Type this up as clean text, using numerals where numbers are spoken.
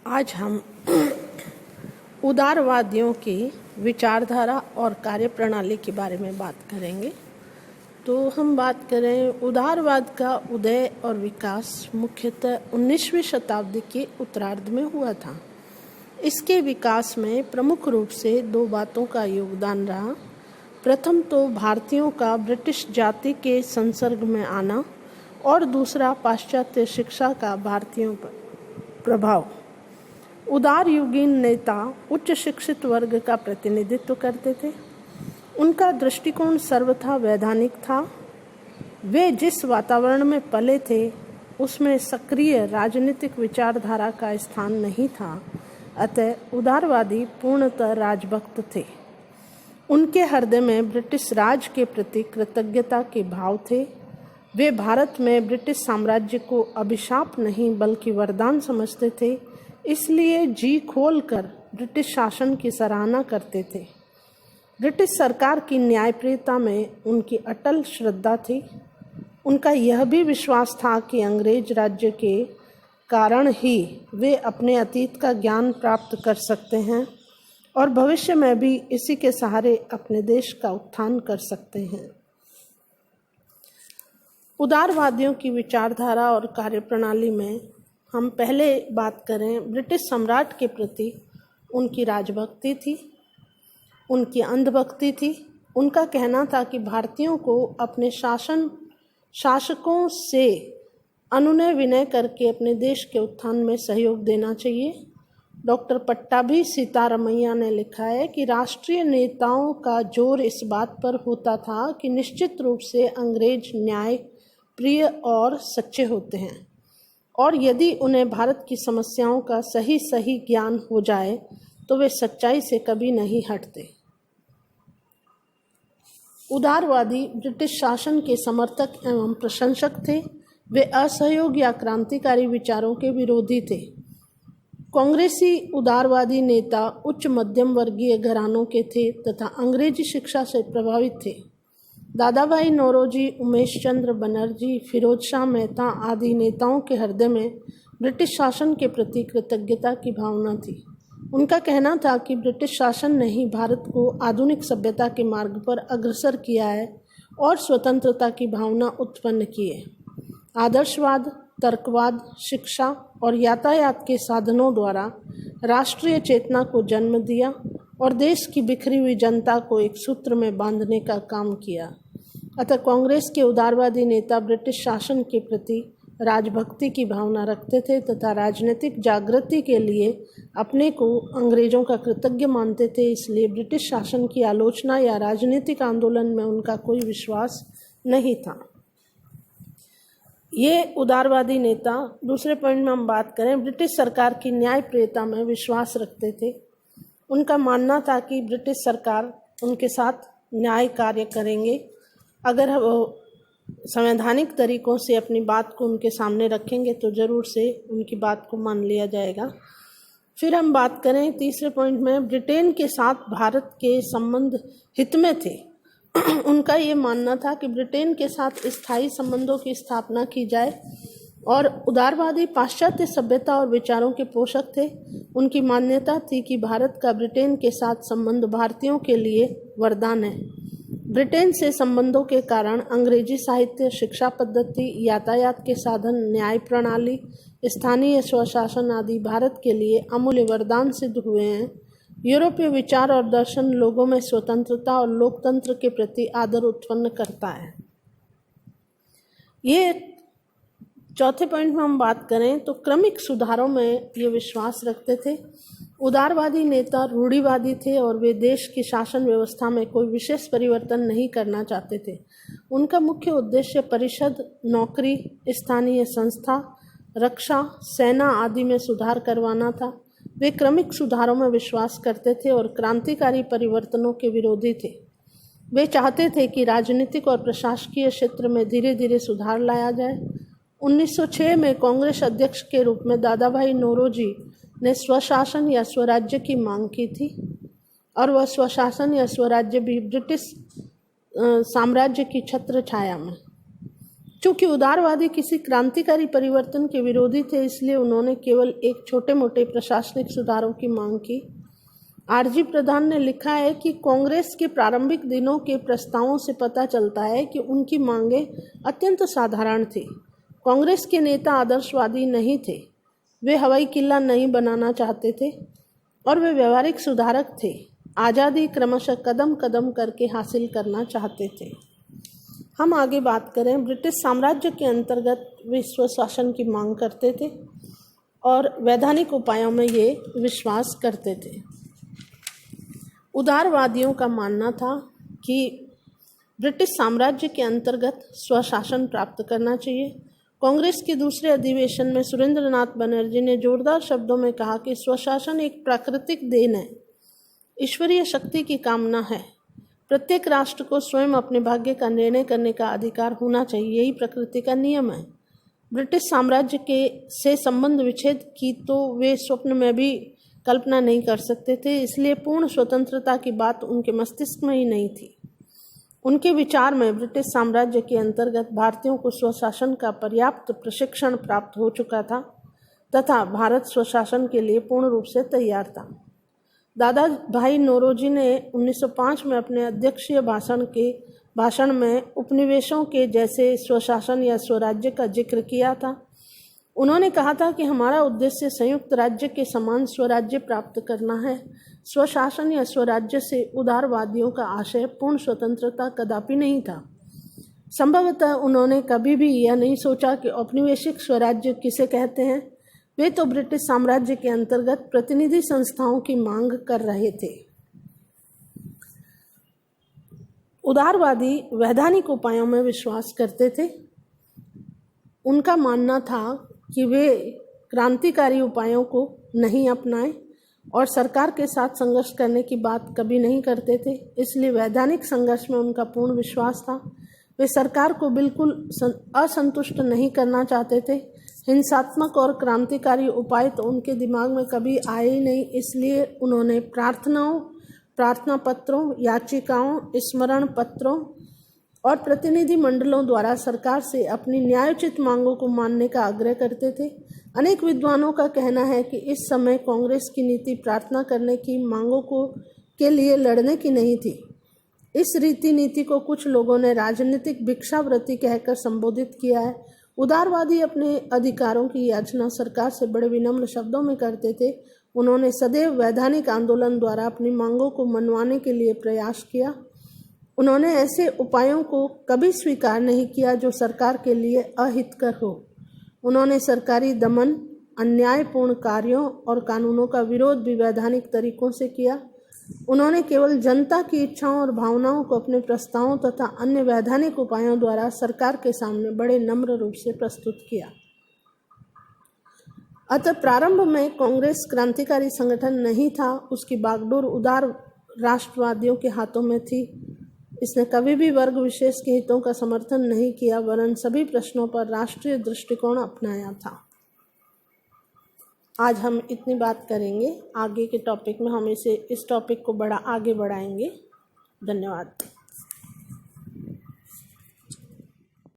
आज हम उदारवादियों की विचारधारा और कार्यप्रणाली के बारे में बात करेंगे। तो हम बात करें, उदारवाद का उदय और विकास मुख्यतः 19वीं शताब्दी के उत्तरार्ध में हुआ था। इसके विकास में प्रमुख रूप से दो बातों का योगदान रहा। प्रथम तो भारतीयों का ब्रिटिश जाति के संसर्ग में आना और दूसरा पाश्चात्य शिक्षा का भारतीयों पर प्रभाव। उदार युगीन नेता उच्च शिक्षित वर्ग का प्रतिनिधित्व करते थे। उनका दृष्टिकोण सर्वथा वैधानिक था। वे जिस वातावरण में पले थे उसमें सक्रिय राजनीतिक विचारधारा का स्थान नहीं था, अतः उदारवादी पूर्णतः राजभक्त थे। उनके हृदय में ब्रिटिश राज के प्रति कृतज्ञता के भाव थे। वे भारत में ब्रिटिश साम्राज्य को अभिशाप नहीं बल्कि वरदान समझते थे, इसलिए जी खोलकर ब्रिटिश शासन की सराहना करते थे। ब्रिटिश सरकार की न्यायप्रियता में उनकी अटल श्रद्धा थी। उनका यह भी विश्वास था कि अंग्रेज राज्य के कारण ही वे अपने अतीत का ज्ञान प्राप्त कर सकते हैं और भविष्य में भी इसी के सहारे अपने देश का उत्थान कर सकते हैं। उदारवादियों की विचारधारा और कार्यप्रणाली में हम पहले बात करें, ब्रिटिश सम्राट के प्रति उनकी राजभक्ति थी, उनकी अंधभक्ति थी। उनका कहना था कि भारतीयों को अपने शासकों से अनुनय विनय करके अपने देश के उत्थान में सहयोग देना चाहिए। डॉक्टर पट्टाभी सीतारमैया ने लिखा है कि राष्ट्रीय नेताओं का जोर इस बात पर होता था कि निश्चित रूप से अंग्रेज न्याय प्रिय और सच्चे होते हैं और यदि उन्हें भारत की समस्याओं का सही ज्ञान हो जाए तो वे सच्चाई से कभी नहीं हटते। उदारवादी ब्रिटिश शासन के समर्थक एवं प्रशंसक थे। वे असहयोग या क्रांतिकारी विचारों के विरोधी थे। कांग्रेसी उदारवादी नेता उच्च मध्यम वर्गीय घरानों के थे तथा अंग्रेजी शिक्षा से प्रभावित थे। दादाभाई नौरोजी, उमेश चंद्र बनर्जी, फिरोज शाह मेहता आदि नेताओं के हृदय में ब्रिटिश शासन के प्रति कृतज्ञता की भावना थी। उनका कहना था कि ब्रिटिश शासन ने ही भारत को आधुनिक सभ्यता के मार्ग पर अग्रसर किया है और स्वतंत्रता की भावना उत्पन्न की है। आदर्शवाद, तर्कवाद, शिक्षा और यातायात के साधनों द्वारा राष्ट्रीय चेतना को जन्म दिया और देश की बिखरी हुई जनता को एक सूत्र में बांधने का काम किया। अतः कांग्रेस के उदारवादी नेता ब्रिटिश शासन के प्रति राजभक्ति की भावना रखते थे तथा राजनीतिक जागृति के लिए अपने को अंग्रेजों का कृतज्ञ मानते थे। इसलिए ब्रिटिश शासन की आलोचना या राजनीतिक आंदोलन में उनका कोई विश्वास नहीं था। ये उदारवादी नेता, दूसरे पॉइंट में हम बात करें, ब्रिटिश सरकार की न्यायप्रियता में विश्वास रखते थे। उनका मानना था कि ब्रिटिश सरकार उनके साथ न्याय कार्य करेंगे अगर वो संवैधानिक तरीकों से अपनी बात को उनके सामने रखेंगे तो ज़रूर से उनकी बात को मान लिया जाएगा। फिर हम बात करें तीसरे पॉइंट में, ब्रिटेन के साथ भारत के संबंध हित में थे। उनका ये मानना था कि ब्रिटेन के साथ स्थायी संबंधों की स्थापना की जाए और उदारवादी पाश्चात्य सभ्यता और विचारों के पोषक थे। उनकी मान्यता थी कि भारत का ब्रिटेन के साथ संबंध भारतीयों के लिए वरदान है। ब्रिटेन से संबंधों के कारण अंग्रेजी साहित्य, शिक्षा पद्धति, यातायात के साधन, न्याय प्रणाली, स्थानीय स्वशासन आदि भारत के लिए अमूल्य वरदान सिद्ध हुए हैं। यूरोपीय विचार और दर्शन लोगों में स्वतंत्रता और लोकतंत्र के प्रति आदर उत्पन्न करता है। ये चौथे पॉइंट में हम बात करें तो क्रमिक सुधारों में ये विश्वास रखते थे। उदारवादी नेता रूढ़िवादी थे और वे देश की शासन व्यवस्था में कोई विशेष परिवर्तन नहीं करना चाहते थे। उनका मुख्य उद्देश्य परिषद, नौकरी, स्थानीय संस्था, रक्षा, सेना आदि में सुधार करवाना था। वे क्रमिक सुधारों में विश्वास करते थे और क्रांतिकारी परिवर्तनों के विरोधी थे। वे चाहते थे कि राजनीतिक और प्रशासकीय क्षेत्र में धीरे धीरे सुधार लाया जाए। 1906 में कांग्रेस अध्यक्ष के रूप में दादाभाई नौरोजी ने स्वशासन या स्वराज्य की मांग की थी और वह स्वशासन या स्वराज्य भी ब्रिटिश साम्राज्य की छत्र छाया में चूंकि उदारवादी किसी क्रांतिकारी परिवर्तन के विरोधी थे, इसलिए उन्होंने केवल एक छोटे मोटे प्रशासनिक सुधारों की मांग की। आरजी प्रधान ने लिखा है कि कांग्रेस के प्रारंभिक दिनों के प्रस्तावों से पता चलता है कि उनकी मांगें अत्यंत साधारण थी। कांग्रेस के नेता आदर्शवादी नहीं थे, वे हवाई किला नहीं बनाना चाहते थे और वे व्यवहारिक सुधारक थे। आज़ादी क्रमशः कदम कदम करके हासिल करना चाहते थे। हम आगे बात करें, ब्रिटिश साम्राज्य के अंतर्गत वे स्वशासन की मांग करते थे और वैधानिक उपायों में ये विश्वास करते थे। उदारवादियों का मानना था कि ब्रिटिश साम्राज्य के अंतर्गत स्वशासन प्राप्त करना चाहिए। कांग्रेस के दूसरे अधिवेशन में सुरेंद्रनाथ बनर्जी ने जोरदार शब्दों में कहा कि स्वशासन एक प्राकृतिक देन है, ईश्वरीय शक्ति की कामना है। प्रत्येक राष्ट्र को स्वयं अपने भाग्य का निर्णय करने का अधिकार होना चाहिए, यही प्रकृति का नियम है। ब्रिटिश साम्राज्य के से संबंध विच्छेद की तो वे स्वप्न में भी कल्पना नहीं कर सकते थे, इसलिए पूर्ण स्वतंत्रता की बात उनके मस्तिष्क में ही नहीं थी। उनके विचार में ब्रिटिश साम्राज्य के अंतर्गत भारतीयों को स्वशासन का पर्याप्त प्रशिक्षण प्राप्त हो चुका था तथा भारत स्वशासन के लिए पूर्ण रूप से तैयार था। दादा भाई नौरोजी ने 1905 में अपने अध्यक्षीय भाषण में उपनिवेशों के जैसे स्वशासन या स्वराज्य का जिक्र किया था। उन्होंने कहा था कि हमारा उद्देश्य संयुक्त राज्य के समान स्वराज्य प्राप्त करना है। स्वशासन या स्वराज्य से उदारवादियों का आशय पूर्ण स्वतंत्रता कदापि नहीं था। संभवतः उन्होंने कभी भी यह नहीं सोचा कि औपनिवेशिक स्वराज्य किसे कहते हैं। वे तो ब्रिटिश साम्राज्य के अंतर्गत प्रतिनिधि संस्थाओं की मांग कर रहे थे। उदारवादी वैधानिक उपायों में विश्वास करते थे। उनका मानना था कि वे क्रांतिकारी उपायों को नहीं अपनाएं और सरकार के साथ संघर्ष करने की बात कभी नहीं करते थे, इसलिए वैधानिक संघर्ष में उनका पूर्ण विश्वास था। वे सरकार को बिल्कुल असंतुष्ट नहीं करना चाहते थे। हिंसात्मक और क्रांतिकारी उपाय तो उनके दिमाग में कभी आए ही नहीं, इसलिए उन्होंने प्रार्थना पत्रों, याचिकाओं, स्मरण पत्रों और प्रतिनिधि मंडलों द्वारा सरकार से अपनी न्यायोचित मांगों को मानने का आग्रह करते थे। अनेक विद्वानों का कहना है कि इस समय कांग्रेस की नीति प्रार्थना करने की मांगों के लिए लड़ने की नहीं थी। इस नीति को कुछ लोगों ने राजनीतिक भिक्षावृत्ति कहकर संबोधित किया है। उदारवादी अपने अधिकारों की याचना सरकार से बड़े विनम्र शब्दों में करते थे। उन्होंने सदैव वैधानिक आंदोलन द्वारा अपनी मांगों को मनवाने के लिए प्रयास किया। उन्होंने ऐसे उपायों को कभी स्वीकार नहीं किया जो सरकार के लिए अहितकर हो। उन्होंने सरकारी दमन, अन्यायपूर्ण कार्यों और कानूनों का विरोध भी वैधानिक तरीकों से किया। उन्होंने केवल जनता की इच्छाओं और भावनाओं को अपने प्रस्तावों तथा अन्य वैधानिक उपायों द्वारा सरकार के सामने बड़े नम्र रूप से प्रस्तुत किया। अतः प्रारंभ में कांग्रेस क्रांतिकारी संगठन नहीं था, उसकी बागडोर उदार राष्ट्रवादियों के हाथों में थी। इसने कभी भी वर्ग विशेष के हितों का समर्थन नहीं किया, वरन सभी प्रश्नों पर राष्ट्रीय दृष्टिकोण अपनाया था। आज हम इतनी बात करेंगे। आगे के टॉपिक में हम इस टॉपिक को आगे बढ़ाएंगे। धन्यवाद।